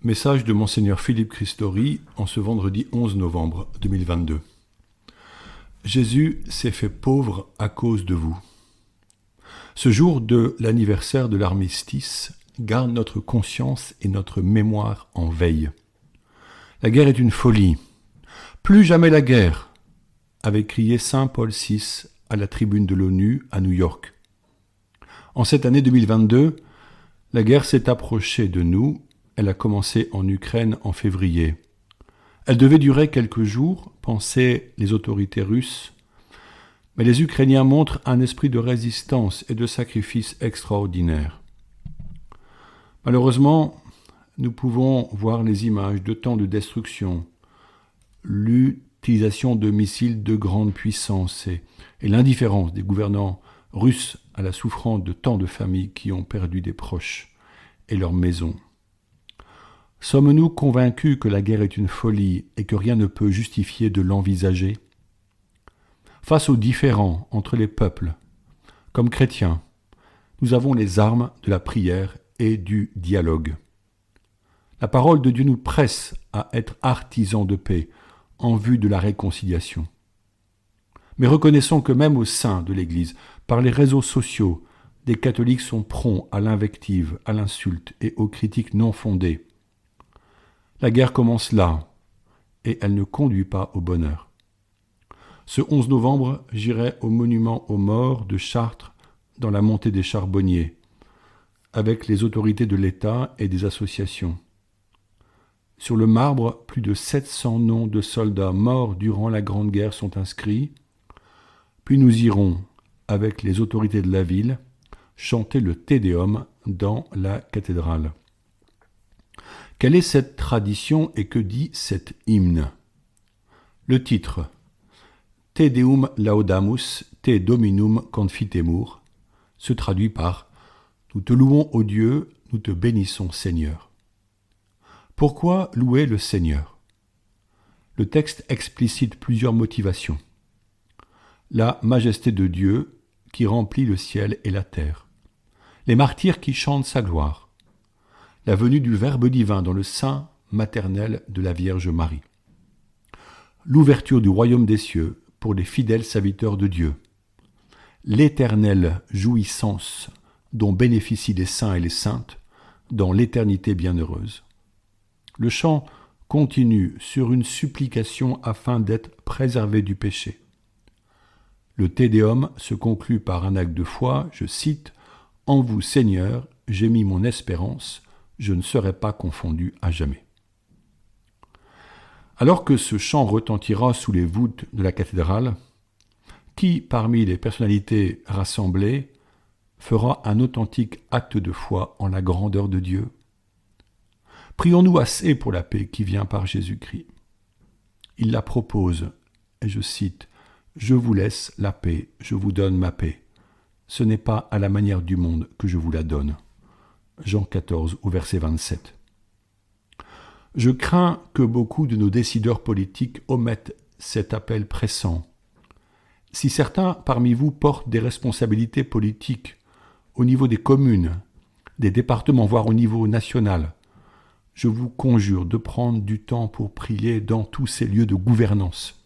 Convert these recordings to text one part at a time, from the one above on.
Message de Monseigneur Philippe Christori en ce vendredi 11 novembre 2022. Jésus s'est fait pauvre à cause de vous. Ce jour de l'anniversaire de l'armistice garde notre conscience et notre mémoire en veille. La guerre est une folie. Plus jamais la guerre, avait crié Saint Paul VI à la tribune de l'ONU à New York. En cette année 2022, la guerre s'est approchée de nous. Elle a commencé en Ukraine en février. Elle devait durer quelques jours, pensaient les autorités russes. Mais les Ukrainiens montrent un esprit de résistance et de sacrifice extraordinaire. Malheureusement, nous pouvons voir les images de tant de destruction, l'utilisation de missiles de grande puissance et l'indifférence des gouvernants russes à la souffrance de tant de familles qui ont perdu des proches et leurs maisons. Sommes-nous convaincus que la guerre est une folie et que rien ne peut justifier de l'envisager ? Face aux différends entre les peuples, comme chrétiens, nous avons les armes de la prière et du dialogue. La parole de Dieu nous presse à être artisans de paix en vue de la réconciliation. Mais reconnaissons que même au sein de l'Église, par les réseaux sociaux, des catholiques sont prompts à l'invective, à l'insulte et aux critiques non fondées. La guerre commence là, et elle ne conduit pas au bonheur. Ce 11 novembre, j'irai au monument aux morts de Chartres dans la montée des Charbonniers, avec les autorités de l'État et des associations. Sur le marbre, plus de 700 noms de soldats morts durant la Grande Guerre sont inscrits. Puis nous irons, avec les autorités de la ville, chanter le Te Deum dans la cathédrale. Quelle est cette tradition et que dit cet hymne ? Le titre « Te Deum laudamus, Te Dominum confitemur » se traduit par « Nous te louons, ô Dieu, nous te bénissons, Seigneur ». Pourquoi louer le Seigneur ? Le texte explicite plusieurs motivations. La majesté de Dieu qui remplit le ciel et la terre. Les martyrs qui chantent sa gloire. La venue du Verbe divin dans le sein maternel de la Vierge Marie. L'ouverture du royaume des cieux pour les fidèles serviteurs de Dieu. L'éternelle jouissance dont bénéficient les saints et les saintes dans l'éternité bienheureuse. Le chant continue sur une supplication afin d'être préservé du péché. Le Te Deum se conclut par un acte de foi, je cite « En vous, Seigneur, j'ai mis mon espérance, je ne serai pas confondu à jamais. » Alors que ce chant retentira sous les voûtes de la cathédrale, qui parmi les personnalités rassemblées fera un authentique acte de foi en la grandeur de Dieu ? Prions-nous assez pour la paix qui vient par Jésus-Christ. Il la propose, et je cite, « Je vous laisse la paix, je vous donne ma paix. Ce n'est pas à la manière du monde que je vous la donne. » Jean 14, au verset 27. Je crains que beaucoup de nos décideurs politiques omettent cet appel pressant. Si certains parmi vous portent des responsabilités politiques au niveau des communes, des départements, voire au niveau national, je vous conjure de prendre du temps pour prier dans tous ces lieux de gouvernance.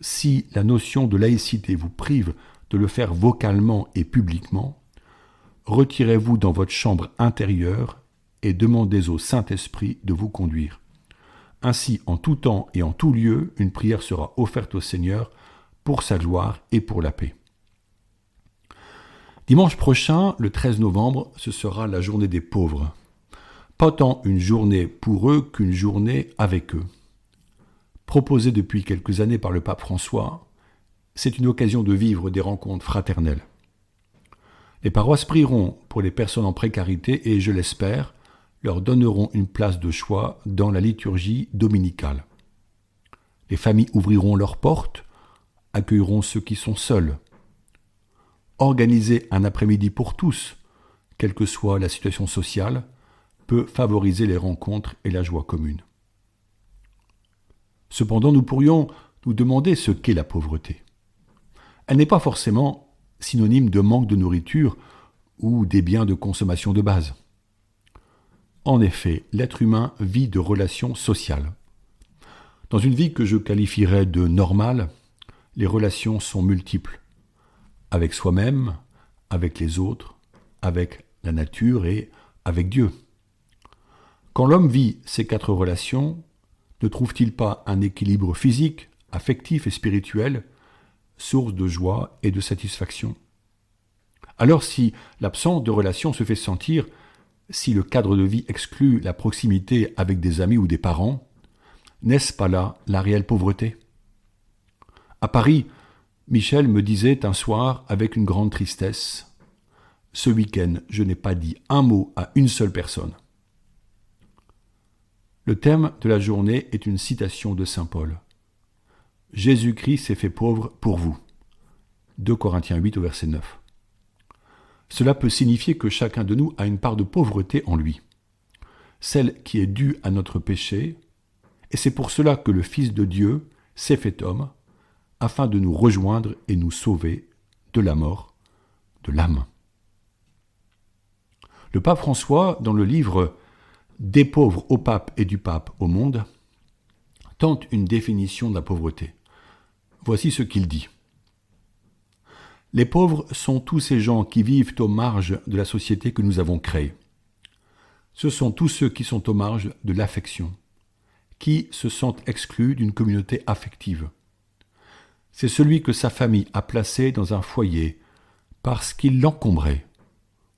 Si la notion de laïcité vous prive de le faire vocalement et publiquement, retirez-vous dans votre chambre intérieure et demandez au Saint-Esprit de vous conduire. Ainsi, en tout temps et en tout lieu, une prière sera offerte au Seigneur pour sa gloire et pour la paix. Dimanche prochain, le 13 novembre, ce sera la journée des pauvres. Pas tant une journée pour eux qu'une journée avec eux. Proposée depuis quelques années par le pape François, c'est une occasion de vivre des rencontres fraternelles. Les paroisses prieront pour les personnes en précarité et, je l'espère, leur donneront une place de choix dans la liturgie dominicale. Les familles ouvriront leurs portes, accueilleront ceux qui sont seuls. Organiser un après-midi pour tous, quelle que soit la situation sociale, peut favoriser les rencontres et la joie commune. Cependant, nous pourrions nous demander ce qu'est la pauvreté. Elle n'est pas forcément synonyme de manque de nourriture ou des biens de consommation de base. En effet, l'être humain vit de relations sociales. Dans une vie que je qualifierais de normale, les relations sont multiples. Avec soi-même, avec les autres, avec la nature et avec Dieu. Quand l'homme vit ces 4 relations, ne trouve-t-il pas un équilibre physique, affectif et spirituel, source de joie et de satisfaction? Alors si l'absence de relation se fait sentir, si le cadre de vie exclut la proximité avec des amis ou des parents, n'est-ce pas là la réelle pauvreté? À Paris, Michel me disait un soir avec une grande tristesse, « Ce week-end, je n'ai pas dit un mot à une seule personne. » Le thème de la journée est une citation de saint Paul. « Jésus-Christ s'est fait pauvre pour vous. » 2 Corinthiens 8 au verset 9. Cela peut signifier que chacun de nous a une part de pauvreté en lui, celle qui est due à notre péché, et c'est pour cela que le Fils de Dieu s'est fait homme, afin de nous rejoindre et nous sauver de la mort, de l'âme. Le pape François, dans le livre « Des pauvres au pape et du pape au monde », tente une définition de la pauvreté. Voici ce qu'il dit. Les pauvres sont tous ces gens qui vivent aux marges de la société que nous avons créée. Ce sont tous ceux qui sont aux marges de l'affection, qui se sentent exclus d'une communauté affective. C'est celui que sa famille a placé dans un foyer parce qu'il l'encombrait,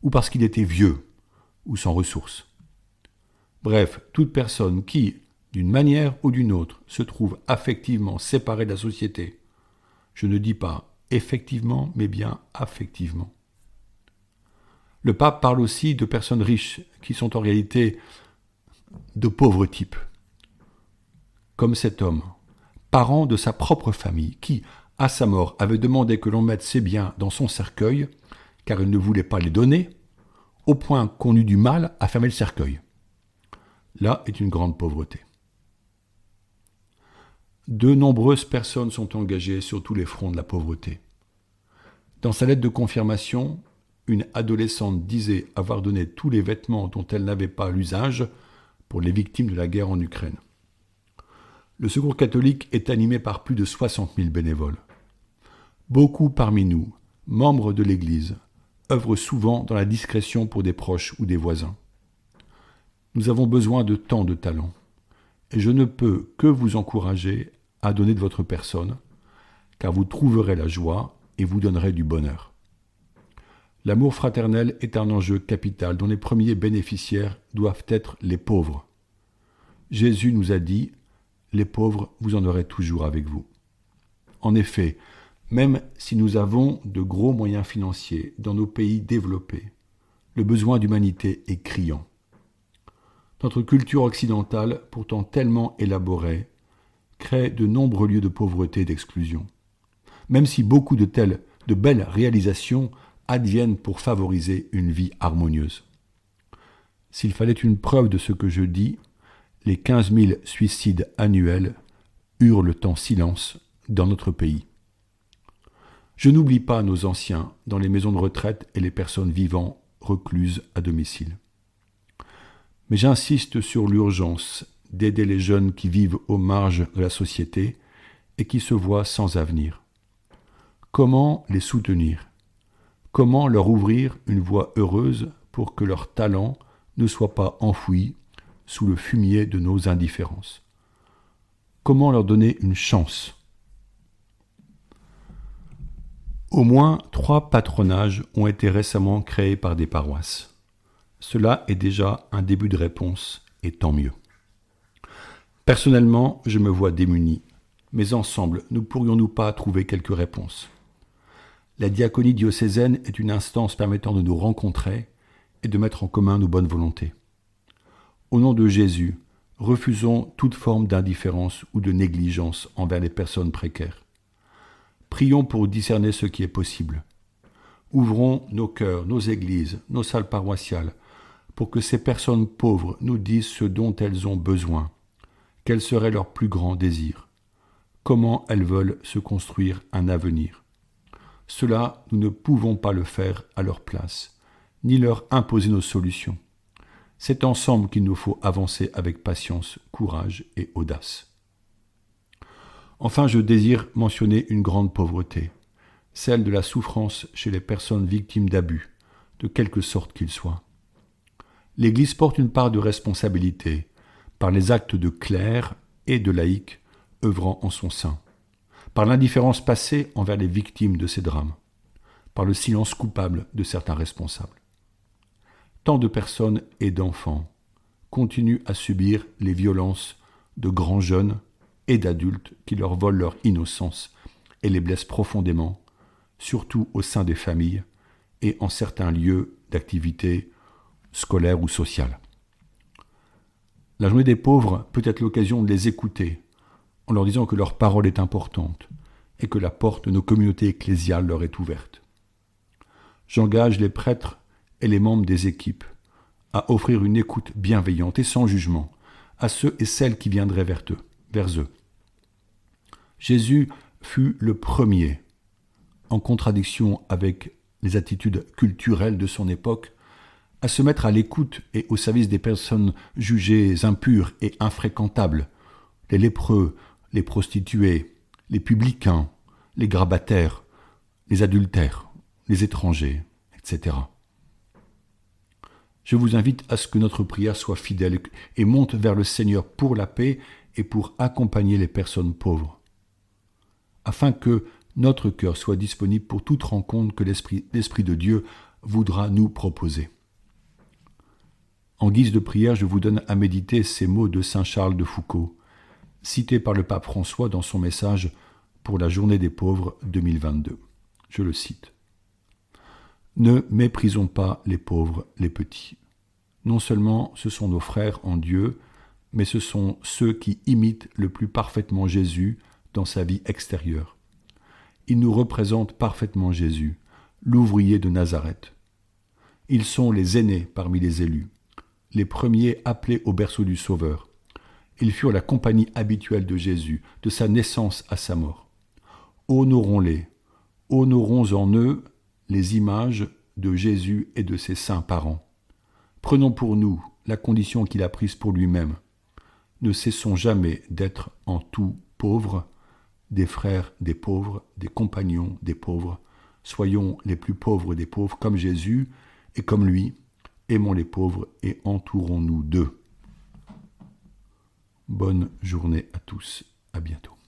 ou parce qu'il était vieux, ou sans ressources. Bref, toute personne qui, d'une manière ou d'une autre, se trouve affectivement séparée de la société. Je ne dis pas effectivement, mais bien affectivement. Le pape parle aussi de personnes riches qui sont en réalité de pauvres types, comme cet homme, parent de sa propre famille, qui, à sa mort, avait demandé que l'on mette ses biens dans son cercueil, car il ne voulait pas les donner, au point qu'on eut du mal à fermer le cercueil. Là est une grande pauvreté. De nombreuses personnes sont engagées sur tous les fronts de la pauvreté. Dans sa lettre de confirmation, une adolescente disait avoir donné tous les vêtements dont elle n'avait pas l'usage pour les victimes de la guerre en Ukraine. Le Secours catholique est animé par plus de 60 000 bénévoles. Beaucoup parmi nous, membres de l'Église, œuvrent souvent dans la discrétion pour des proches ou des voisins. Nous avons besoin de tant de talents, et je ne peux que vous encourager à donner de votre personne, car vous trouverez la joie et vous donnerez du bonheur. L'amour fraternel est un enjeu capital dont les premiers bénéficiaires doivent être les pauvres. Jésus nous a dit « Les pauvres, vous en aurez toujours avec vous ». En effet, même si nous avons de gros moyens financiers dans nos pays développés, le besoin d'humanité est criant. Notre culture occidentale, pourtant tellement élaborée, crée de nombreux lieux de pauvreté et d'exclusion, même si beaucoup de belles réalisations adviennent pour favoriser une vie harmonieuse. S'il fallait une preuve de ce que je dis, les 15 000 suicides annuels hurlent en silence dans notre pays. Je n'oublie pas nos anciens dans les maisons de retraite et les personnes vivant recluses à domicile. Mais j'insiste sur l'urgence d'aider les jeunes qui vivent aux marges de la société et qui se voient sans avenir. Comment les soutenir? Comment leur ouvrir une voie heureuse pour que leur talent ne soit pas enfoui sous le fumier de nos indifférences? Comment leur donner une chance? Au moins 3 patronages ont été récemment créés par des paroisses. Cela est déjà un début de réponse, et tant mieux. Personnellement, je me vois démuni, mais ensemble, ne pourrions-nous pas trouver quelques réponses? La diaconie diocésaine est une instance permettant de nous rencontrer et de mettre en commun nos bonnes volontés. Au nom de Jésus, refusons toute forme d'indifférence ou de négligence envers les personnes précaires. Prions pour discerner ce qui est possible. Ouvrons nos cœurs, nos églises, nos salles paroissiales, pour que ces personnes pauvres nous disent ce dont elles ont besoin, quel serait leur plus grand désir, comment elles veulent se construire un avenir. Cela, nous ne pouvons pas le faire à leur place, ni leur imposer nos solutions. C'est ensemble qu'il nous faut avancer avec patience, courage et audace. Enfin, je désire mentionner une grande pauvreté, celle de la souffrance chez les personnes victimes d'abus, de quelque sorte qu'ils soient. L'Église porte une part de responsabilité par les actes de clercs et de laïcs œuvrant en son sein, par l'indifférence passée envers les victimes de ces drames, par le silence coupable de certains responsables. Tant de personnes et d'enfants continuent à subir les violences de grands jeunes et d'adultes qui leur volent leur innocence et les blessent profondément, surtout au sein des familles et en certains lieux d'activité scolaire ou sociale. La journée des pauvres peut être l'occasion de les écouter en leur disant que leur parole est importante et que la porte de nos communautés ecclésiales leur est ouverte. J'engage les prêtres et les membres des équipes à offrir une écoute bienveillante et sans jugement à ceux et celles qui viendraient vers eux. Jésus fut le premier, en contradiction avec les attitudes culturelles de son époque, à se mettre à l'écoute et au service des personnes jugées impures et infréquentables, les lépreux, les prostituées, les publicains, les grabataires, les adultères, les étrangers, etc. Je vous invite à ce que notre prière soit fidèle et monte vers le Seigneur pour la paix et pour accompagner les personnes pauvres, afin que notre cœur soit disponible pour toute rencontre que l'Esprit de Dieu voudra nous proposer. En guise de prière, je vous donne à méditer ces mots de saint Charles de Foucauld, cités par le pape François dans son message pour la Journée des pauvres 2022. Je le cite. « Ne méprisons pas les pauvres, les petits. Non seulement ce sont nos frères en Dieu, mais ce sont ceux qui imitent le plus parfaitement Jésus dans sa vie extérieure. Ils nous représentent parfaitement Jésus, l'ouvrier de Nazareth. Ils sont les aînés parmi les élus, les premiers appelés au berceau du Sauveur. Ils furent la compagnie habituelle de Jésus, de sa naissance à sa mort. Honorons-les, honorons en eux les images de Jésus et de ses saints parents. Prenons pour nous la condition qu'il a prise pour lui-même. Ne cessons jamais d'être en tout pauvres, des frères des pauvres, des compagnons des pauvres. Soyons les plus pauvres des pauvres comme Jésus et comme lui. Aimons les pauvres et entourons-nous d'eux. Bonne journée à tous. À bientôt.